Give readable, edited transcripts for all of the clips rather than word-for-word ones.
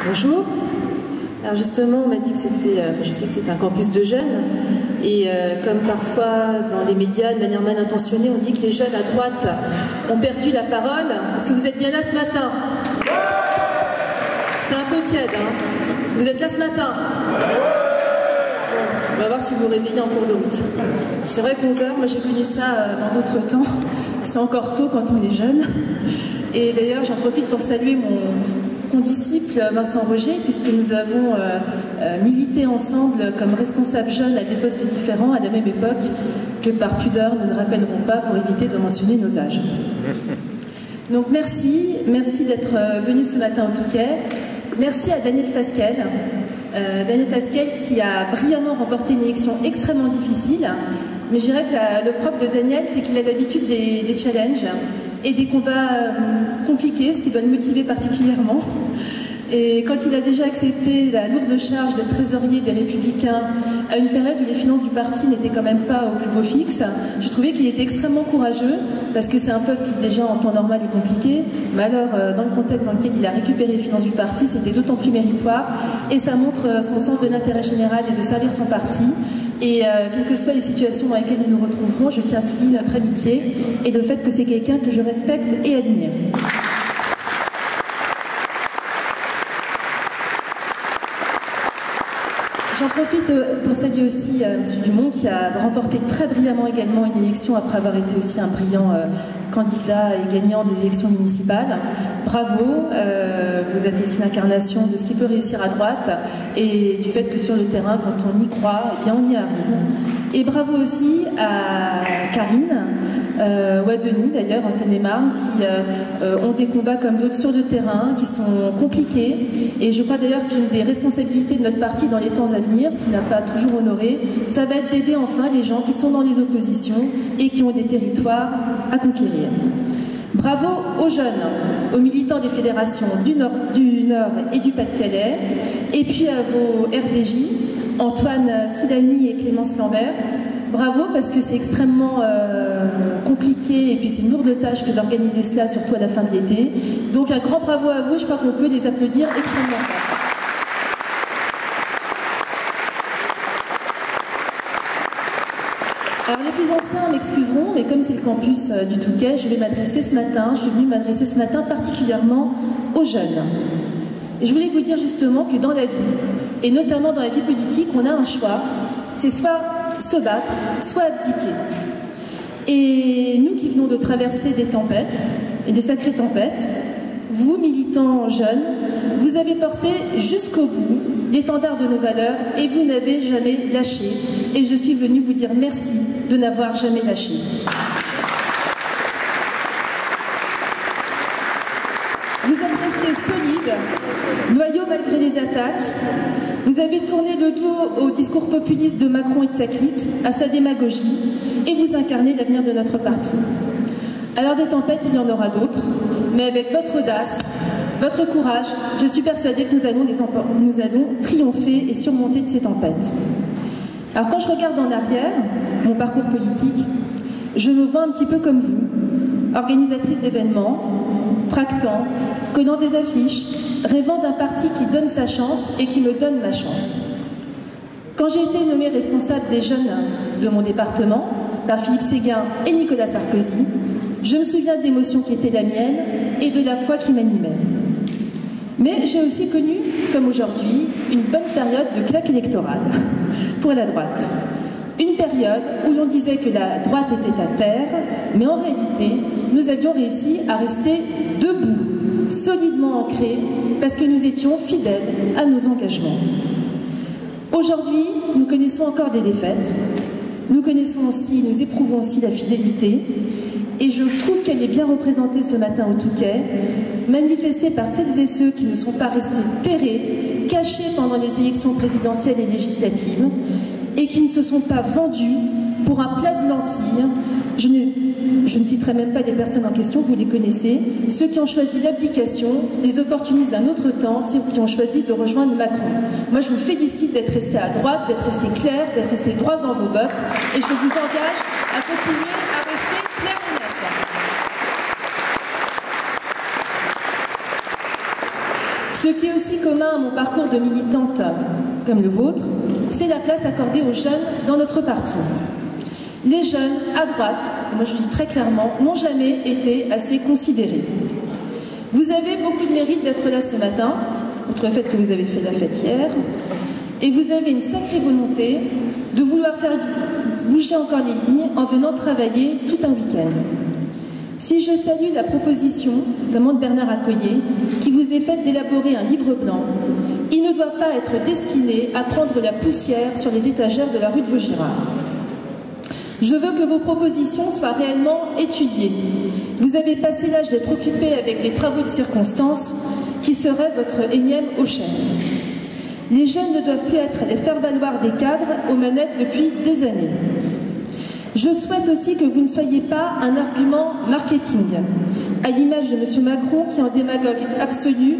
Bonjour. Alors justement, on m'a dit que c'était, je sais que c'est un campus de jeunes, et comme parfois dans les médias, de manière mal intentionnée, on dit que les jeunes à droite ont perdu la parole. Est-ce que vous êtes bien là ce matin? C'est un peu tiède, hein? Est-ce que vous êtes là ce matin? Bon, on va voir si vous vous réveillez en cours de route. C'est vrai qu'11 h, moi j'ai connu ça dans d'autres temps. C'est encore tôt quand on est jeune. Et d'ailleurs, j'en profite pour saluer mon condisciple Vincent Roger, puisque nous avons milité ensemble comme responsables jeunes à des postes différents à la même époque, que par pudeur nous ne rappellerons pas pour éviter de mentionner nos âges. Donc merci d'être venu ce matin au Touquet. Merci à Daniel Fasquelle. Daniel Fasquelle qui a brillamment remporté une élection extrêmement difficile, mais je dirais que le propre de Daniel, c'est qu'il a l'habitude des challenges et des combats compliqués, ce qui doit le motiver particulièrement. Et quand il a déjà accepté la lourde charge d'être trésorier des Républicains à une période où les finances du parti n'étaient quand même pas au plus beau fixe, je trouvais qu'il était extrêmement courageux, parce que c'est un poste qui déjà en temps normal est compliqué, mais alors dans le contexte dans lequel il a récupéré les finances du parti, c'était d'autant plus méritoire, et ça montre son sens de l'intérêt général et de servir son parti. Et quelles que soient les situations dans lesquelles nous nous retrouverons, je tiens à souligner notre amitié et le fait que c'est quelqu'un que je respecte et admire. J'en profite pour saluer aussi M. Dumont qui a remporté très brillamment également une élection après avoir été aussi un brillant candidat et gagnant des élections municipales. Bravo, vous êtes aussi l'incarnation de ce qui peut réussir à droite et du fait que sur le terrain, quand on y croit, eh bien on y arrive. Et bravo aussi à Karine, ou à Denis d'ailleurs en Seine-et-Marne, qui ont des combats comme d'autres sur le terrain, qui sont compliqués. Et je crois d'ailleurs qu'une des responsabilités de notre parti dans les temps à venir, ce qui n'a pas toujours honoré, ça va être d'aider enfin les gens qui sont dans les oppositions et qui ont des territoires à conquérir. Bravo aux jeunes, aux militants des fédérations du Nord et du Pas-de-Calais, et puis à vos RDJ, Antoine Silani et Clémence Lambert. Bravo, parce que c'est extrêmement compliqué et puis c'est une lourde tâche que d'organiser cela, surtout à la fin de l'été. Donc un grand bravo à vous, je crois qu'on peut les applaudir extrêmement fort. Alors les plus anciens m'excuseront, mais comme c'est le campus du Touquet, je suis venue m'adresser ce matin particulièrement aux jeunes. Et je voulais vous dire justement que dans la vie, et notamment dans la vie politique, on a un choix, c'est soit se battre, soit abdiquer. Et nous qui venons de traverser des tempêtes, et des sacrées tempêtes, vous, militants jeunes, vous avez porté jusqu'au bout l'étendard de nos valeurs et vous n'avez jamais lâché. Et je suis venue vous dire merci de n'avoir jamais lâché. Vous êtes restés solides, loyaux malgré les attaques. Vous avez tourné le dos au discours populiste de Macron et de sa clique, à sa démagogie, et vous incarnez l'avenir de notre parti. Alors des tempêtes, il y en aura d'autres, mais avec votre audace, votre courage, je suis persuadée que nous allons triompher et surmonter de ces tempêtes. Alors quand je regarde en arrière, mon parcours politique, je me vois un petit peu comme vous, organisatrice d'événements, tractant, connant des affiches, rêvant d'un parti qui donne sa chance et qui me donne ma chance. Quand j'ai été nommée responsable des jeunes de mon département, par Philippe Séguin et Nicolas Sarkozy, je me souviens de l'émotion qui était la mienne et de la foi qui m'animait. Mais j'ai aussi connu, comme aujourd'hui, une bonne période de claque électorale pour la droite. Une période où l'on disait que la droite était à terre, mais en réalité, nous avions réussi à rester debout, solidement ancrés, parce que nous étions fidèles à nos engagements. Aujourd'hui, nous connaissons encore des défaites. Nous connaissons aussi, nous éprouvons aussi la fidélité. Et je trouve qu'elle est bien représentée ce matin au Touquet, manifestée par celles et ceux qui ne sont pas restés terrés, cachés pendant les élections présidentielles et législatives, et qui ne se sont pas vendus pour un plat de lentilles. Je ne citerai même pas les personnes en question, vous les connaissez, ceux qui ont choisi l'abdication, les opportunistes d'un autre temps, ceux qui ont choisi de rejoindre Macron. Moi, je vous félicite d'être resté à droite, d'être resté clair, d'être resté droit dans vos bottes, et je vous engage à continuer à rester clair et net. Ce qui est aussi commun à mon parcours de militante comme le vôtre, c'est la place accordée aux jeunes dans notre parti. Les jeunes, à droite, moi je le dis très clairement, n'ont jamais été assez considérés. Vous avez beaucoup de mérite d'être là ce matin, outre le fait que vous avez fait la fête hier, et vous avez une sacrée volonté de vouloir faire bouger encore les lignes en venant travailler tout un week-end. Si je salue la proposition, notamment de Bernard Accoyer, qui vous est faite d'élaborer un livre blanc, il ne doit pas être destiné à prendre la poussière sur les étagères de la rue de Vaugirard. Je veux que vos propositions soient réellement étudiées. Vous avez passé l'âge d'être occupé avec des travaux de circonstance qui seraient votre énième Auchan. Les jeunes ne doivent plus être les faire-valoir des cadres aux manettes depuis des années. Je souhaite aussi que vous ne soyez pas un argument marketing, à l'image de M. Macron qui, en démagogue absolu,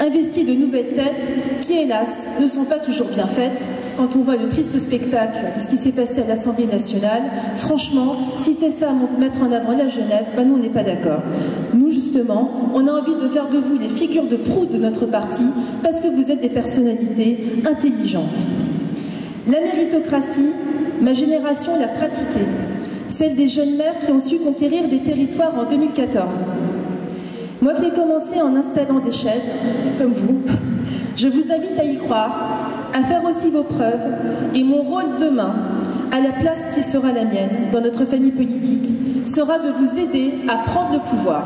investit de nouvelles têtes qui, hélas, ne sont pas toujours bien faites. Quand on voit le triste spectacle de ce qui s'est passé à l'Assemblée nationale, franchement, si c'est ça, mettre en avant la jeunesse, ben nous, on n'est pas d'accord. Nous, justement, on a envie de faire de vous les figures de proue de notre parti parce que vous êtes des personnalités intelligentes. La méritocratie, ma génération l'a pratiquée, celle des jeunes mères qui ont su conquérir des territoires en 2014. Moi qui ai commencé en installant des chaises, comme vous, je vous invite à y croire, à faire aussi vos preuves, et mon rôle demain, à la place qui sera la mienne dans notre famille politique, sera de vous aider à prendre le pouvoir.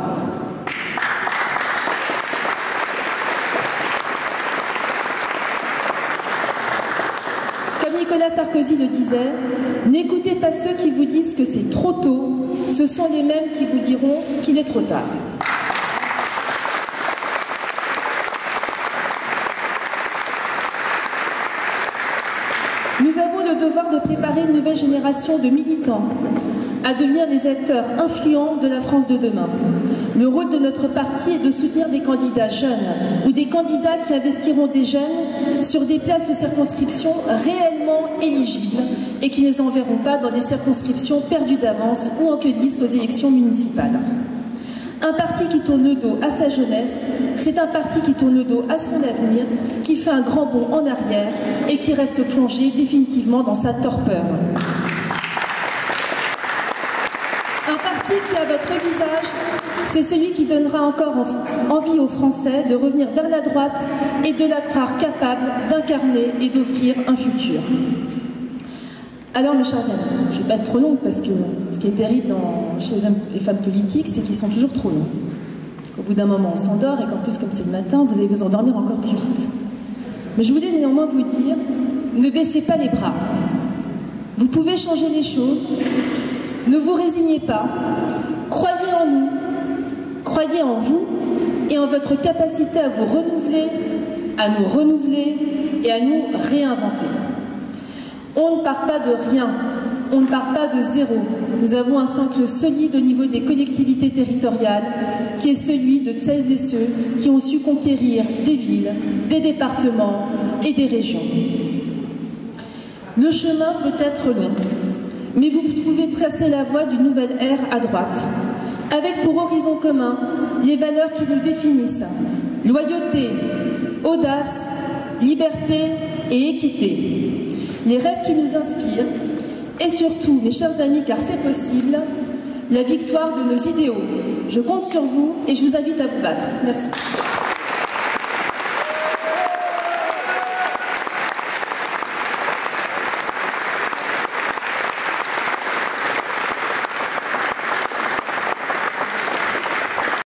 Comme Nicolas Sarkozy le disait, n'écoutez pas ceux qui vous disent que c'est trop tôt, ce sont les mêmes qui vous diront qu'il est trop tard. Nous avons le devoir de préparer une nouvelle génération de militants à devenir les acteurs influents de la France de demain. Le rôle de notre parti est de soutenir des candidats jeunes ou des candidats qui investiront des jeunes sur des places de circonscription réellement éligibles et qui ne les enverront pas dans des circonscriptions perdues d'avance ou en queue de liste aux élections municipales. Un parti qui tourne le dos à sa jeunesse, c'est un parti qui tourne le dos à son avenir, qui fait un grand bond en arrière et qui reste plongé définitivement dans sa torpeur. Un parti qui, à votre visage, c'est celui qui donnera encore envie aux Français de revenir vers la droite et de la croire capable d'incarner et d'offrir un futur. Alors, mes chers amis, je ne vais pas être trop longue parce que ce qui est terrible chez les hommes et femmes politiques, c'est qu'ils sont toujours trop longs. Au bout d'un moment, on s'endort et qu'en plus, comme c'est le matin, vous allez vous endormir encore plus vite. Mais je voulais néanmoins vous dire, ne baissez pas les bras. Vous pouvez changer les choses. Ne vous résignez pas. Croyez en nous. Croyez en vous et en votre capacité à vous renouveler, à nous renouveler et à nous réinventer. On ne part pas de rien, on ne part pas de zéro. Nous avons un socle solide au niveau des collectivités territoriales, qui est celui de celles et ceux qui ont su conquérir des villes, des départements et des régions. Le chemin peut être long, mais vous pouvez tracer la voie d'une nouvelle ère à droite, avec pour horizon commun les valeurs qui nous définissent: loyauté, audace, liberté et équité. Les rêves qui nous inspirent, et surtout, mes chers amis, car c'est possible, la victoire de nos idéaux. Je compte sur vous et je vous invite à vous battre. Merci.